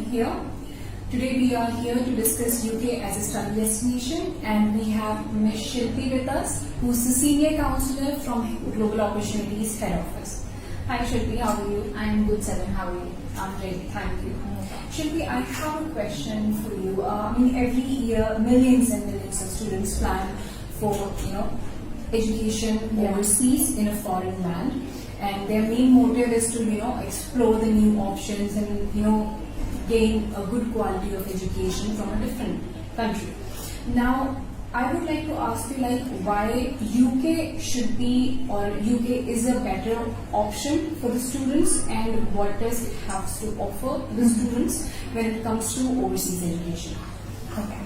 Seven here. Today we are here to discuss UK as a study destination, and we have Ms. Shilpi with us, who is the Senior Counselor from Global Opportunities Head Office. Hi Shilpi, how are you? I'm good, Seven. How are you? I'm great, thank you. Shilpi, I have a question for you. Every year millions and millions of students plan for education overseas in a foreign land, and their main motive is to explore the new options and gain a good quality of education from a different country. Now, I would like to ask you why UK should be, or UK is a better option for the students, and what does it have to offer the students when it comes to overseas education? Okay.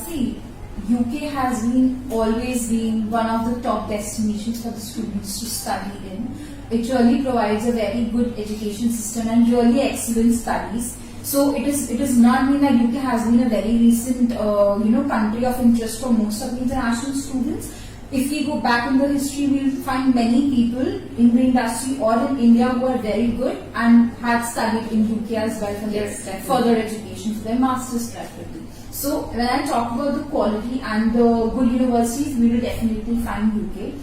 See, UK has always been one of the top destinations for the students to study in. It really provides a very good education system and really excellent studies. So it is not mean that UK has been a very recent country of interest for most of the international students. If we go back in the history, we'll find many people in the industry or in India who are very good and had studied in UK as well for their further education, for their masters preferably. So when I talk about the quality and the good universities, we will definitely find UK.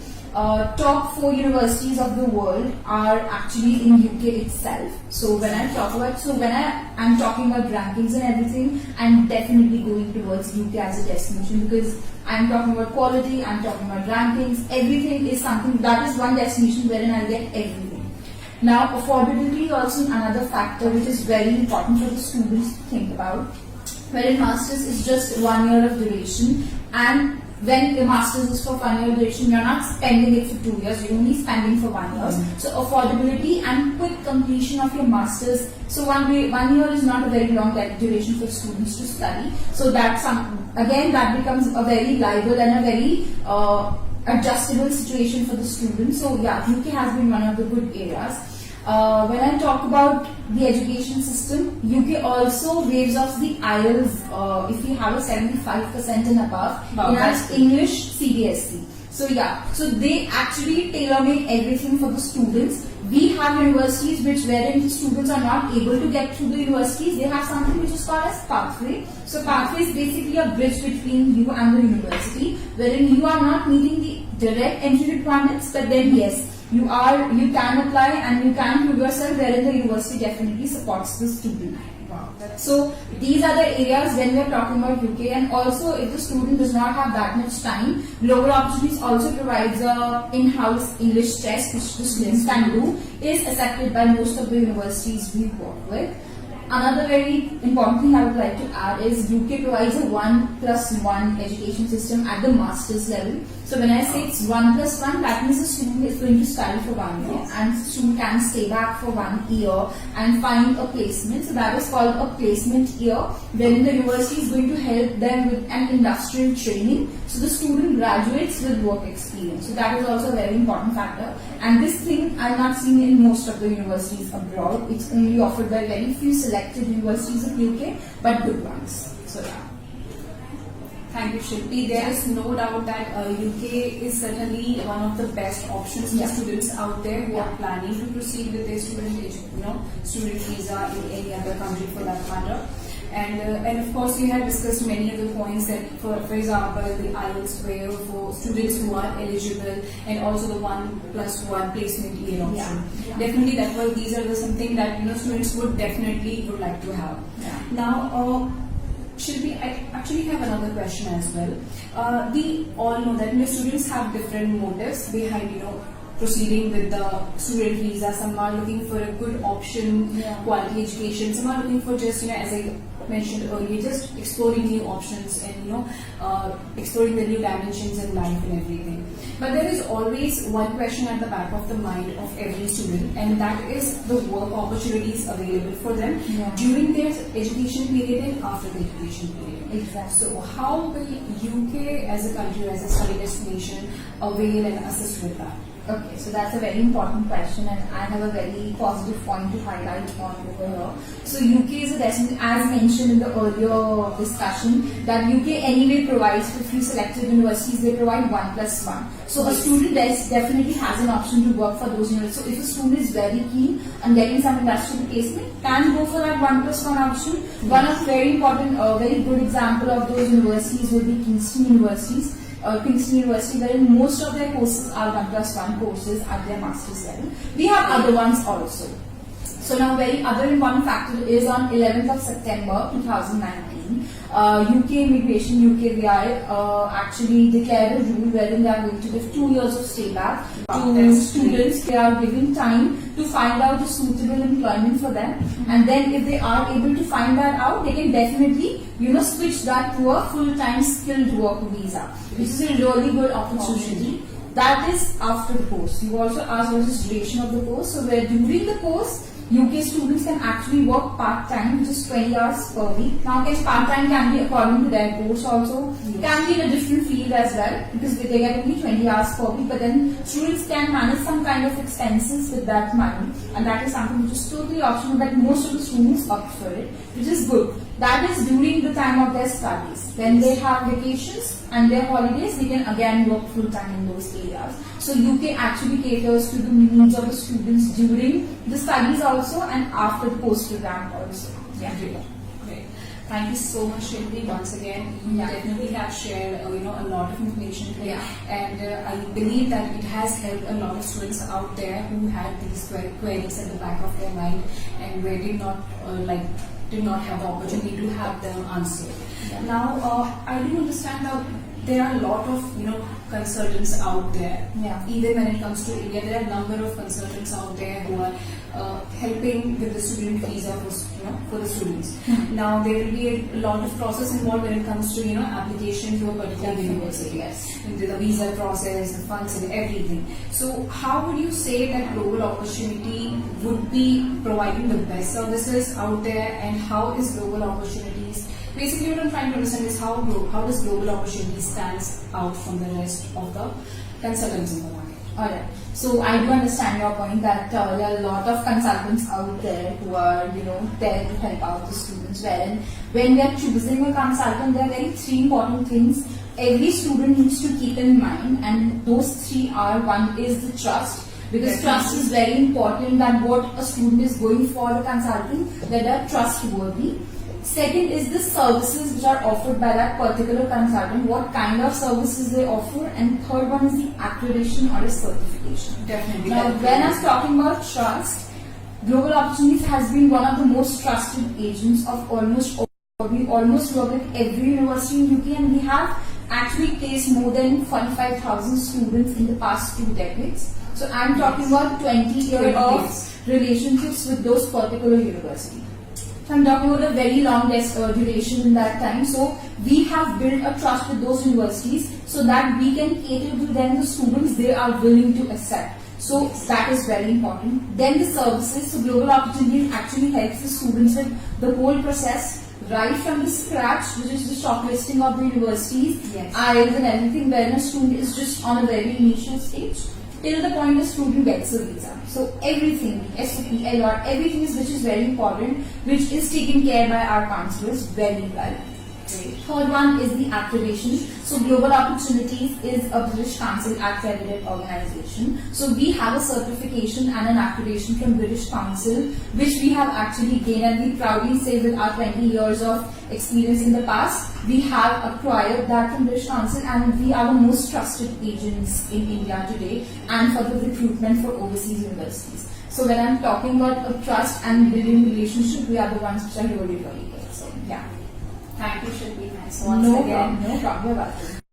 Top 4 universities of the world are actually in UK itself. So when I'm talking about rankings and everything, I'm definitely going towards UK as a destination, because I'm talking about quality, I'm talking about rankings, everything is something that is one destination wherein I'll get everything. Now, affordability is also another factor which is very important for the students to think about. Wherein masters is just 1 year of duration, and when the masters is for 1 year duration, you're not spending it for 2 years, you're only spending for 1 year. So affordability and quick completion of your masters. So 1 year is not a very long duration for students to study. So that becomes a very liable and a very adjustable situation for the students. So yeah, UK has been one of the good areas. When I talk about the education system, UK also waives off the IELTS if you have a 75% and above in our English CBSE. So yeah, so they actually tailor-make everything for the students. We have universities wherein the students are not able to get through the universities. They have something which is called as pathway. So pathway is basically a bridge between you and the university, wherein you are not meeting the direct entry requirements, but then yes, you can apply and you can prove yourself, wherein the university definitely supports the student. Wow. So these are the areas when we are talking about UK. And also, if the student does not have that much time, Global Opportunities also provides a in-house English test which the students can do, is accepted by most of the universities we work with. Another very important thing I would like to add is UK provides a 1+1 education system at the master's level. So when I say it's 1+1, that means the student is going to study for 1 year and the student can stay back for 1 year and find a placement. So that is called a placement year, wherein the university is going to help them with an industrial training. So the student graduates with work experience. So that is also a very important factor. And this thing I'm not seeing in most of the universities abroad. It's only offered by very few selected universities of UK, but good ones. So yeah. Thank you, Shilpi. There is no doubt that UK is certainly one of the best options for students out there who are planning to proceed with their student visa in any other country for that matter. And of course, we have discussed many of the points that, for example, the IELTS waiver for students who are eligible, and also the 1+1 placement year option. Definitely, these are something that students would like to have. Now, Shilpi, I actually have another question as well. We all know that students have different motives behind proceeding with the student visa. Some are looking for a good option, quality education. Some are looking for just as I mentioned earlier, just exploring new options and exploring the new dimensions in life and everything. But there is always one question at the back of the mind of every student, and that is the work opportunities available for them during their education period and after the education period. Exactly. So how will UK as a country, as a study destination, avail and assist with that? Okay, so that's a very important question, and I have a very positive point to highlight on over here. So UK is a destination, as mentioned in the earlier discussion, that UK anyway provides for few selected universities, they provide 1+1. So a student definitely has an option to work for those universities. So if a student is very keen on getting some industrial placement, can go for that 1+1 option. One of very important, very good example of those universities would be Kingston Universities. Kingston University, wherein most of their courses are 1+1 courses at their master's level. We have other ones also. So now very other important factor is on 11th of September 2019, UK Immigration, UKVI actually declared a rule wherein they are going to give 2 years of stay back to students. They are given time to find out a suitable employment for them, and then if they are able to find that out, they can definitely switch that to a full-time skilled work visa, which is a really good opportunity. That is after the course. You also asked what is duration of the course. So where during the course, UK students can actually work part-time, which is 20 hours per week. Now, part-time can be according to their course also, can be in a different field as well, because they get only 20 hours per week, but then students can manage some kind of expenses with that money, and that is something which is totally optional, but most of the students opt for it, which is good. That is during the time of their studies. When they have vacations and their holidays, they can again work full-time in those areas. So UK actually caters to the needs of the students during the studies also and after the post program also. Yeah. Great. Thank you so much, Shilpi. Once again, you definitely have shared a lot of information today, and I believe that it has helped a lot of students out there who had these queries at the back of their mind and where did not have the opportunity to have them answered. Now, I do understand that there are a lot of consultants out there. Even when it comes to India, there are a number of consultants out there who are helping with the student visa for the students. Now, there will be a lot of process involved when it comes to application to a particular university. The visa process, the funds, and everything. So, how would you say that Global Opportunity would be providing the best services out there, and how is Global Opportunities? Basically, what I'm trying to understand is how does Global Opportunity stands out from the rest of the consultants in the market? Alright, so I do understand your point that there are a lot of consultants out there who are there to help out the students. Wherein when we are choosing a consultant, there are very 3 important things every student needs to keep in mind, and those 3 are: one is the trust. Because trust is very important, that what a student is going for the consultant, that they are trustworthy. Second is the services which are offered by that particular consultant, what kind of services they offer, and third one is the accreditation or a certification. Definitely. Now, when I was talking about trust, Global Opportunities has been one of the most trusted agents of we almost work with every university in UK, and we have actually placed more than 45,000 students in the past 2 decades. So I'm talking about 20 years of relationships with those particular universities. So I'm talking about a very long duration in that time. So we have built a trust with those universities so that we can cater to them the students they are willing to accept. So that is very important. Then the services. So Global Opportunities actually helps the students with the whole process, right from the scratch, which is the shortlisting of the universities, IELTS and everything, where a student is just on a very initial stage, till the point the student gets a visa. So everything, SOP, LR, everything which is very important, which is taken care by our counselors very well. Third one is the accreditation. So Global Opportunities is a British Council accredited organization. So we have a certification and an accreditation from British Council, which we have actually gained, and we proudly say with our 20 years of experience in the past, we have acquired that from British Council, and we are the most trusted agents in India today and for the recruitment for overseas universities. So when I'm talking about a trust and building relationship, we are the ones which are really, really good. So yeah. Thank you, Shilpi. No problem about it.